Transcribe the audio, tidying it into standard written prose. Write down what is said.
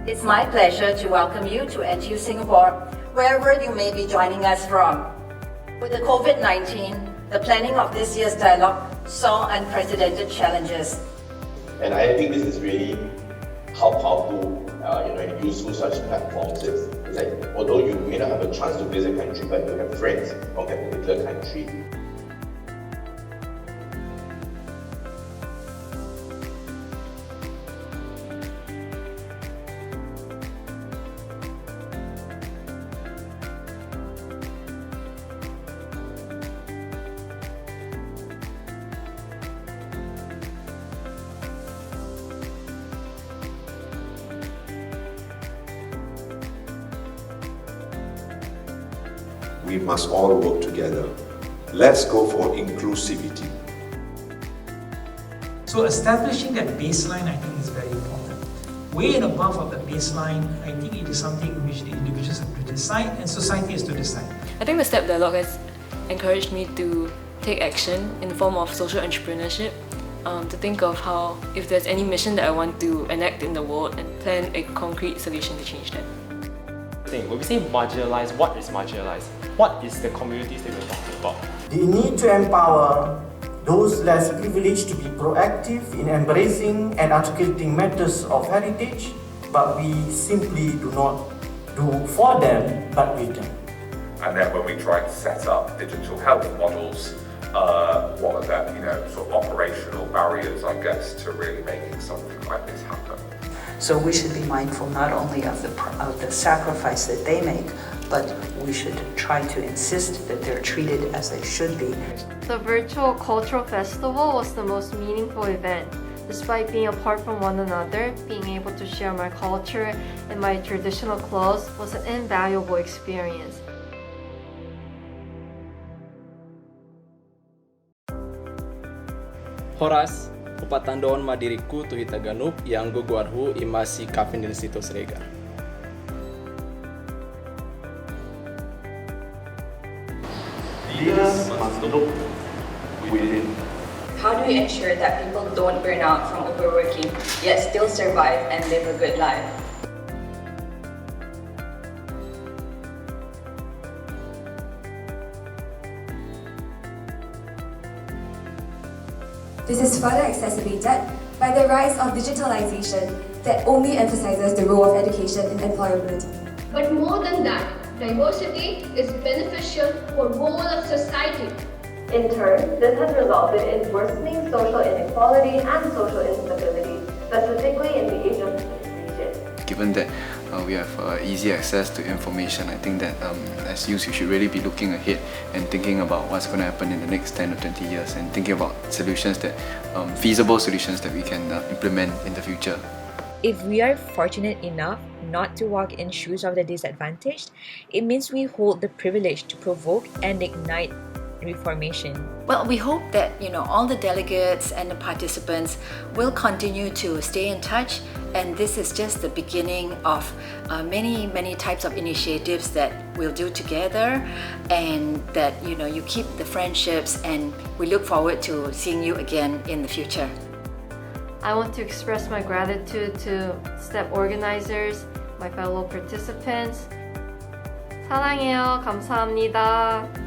It's my pleasure to welcome you to NTU Singapore, wherever you may be joining us from. With the COVID-19, the planning of this year's dialogue saw unprecedented challenges. And I think this is really how powerful and useful such platforms is. It's like, although you may not have a chance to visit a country, but you have friends from that particular country. We must all work together. Let's go for inclusivity. So establishing that baseline, I think, is very important. Way and above of the baseline, I think it is something which the individuals have to decide and society has to decide. I think the STEP dialogue has encouraged me to take action in the form of social entrepreneurship, to think of how, if there's any mission that I want to enact in the world, and plan a concrete solution to change that. When we say marginalized, what is marginalized? What is the communities that we're talking about? The need to empower those less privileged to be proactive in embracing and articulating matters of heritage, but we simply do not do for them, but with them. And then when we try to set up digital health models, what are the sort of operational barriers, I guess, to really making something like this happen? So we should be mindful not only of the sacrifice that they make, but we should try to insist that they're treated as they should be. The virtual cultural festival was the most meaningful event. Despite being apart from one another, being able to share my culture and my traditional clothes was an invaluable experience. Horas, upatandon madiriku tu Itaganup yang guguarhu imasi kafinilsito srega. Leaders must look within. How do we ensure that people don't burn out from overworking, yet still survive and live a good life? This is further exacerbated by the rise of digitalization that only emphasizes the role of education in employability. But more than that, diversity is beneficial for whole of society. In turn, this has resulted in worsening social inequality and social instability, specifically in the Asia-Pacific region. Given that we have easy access to information, I think that as youth, you should really be looking ahead and thinking about what's going to happen in the next 10 or 20 years and thinking about solutions that, feasible solutions that we can implement in the future. If we are fortunate enough not to walk in shoes of the disadvantaged, it means we hold the privilege to provoke and ignite reformation. Well, we hope that all the delegates and the participants will continue to stay in touch, and this is just the beginning of many types of initiatives that we'll do together, and that you keep the friendships, and we look forward to seeing you again in the future. I want to express my gratitude to STEP organizers, my fellow participants. 사랑해요. 감사합니다.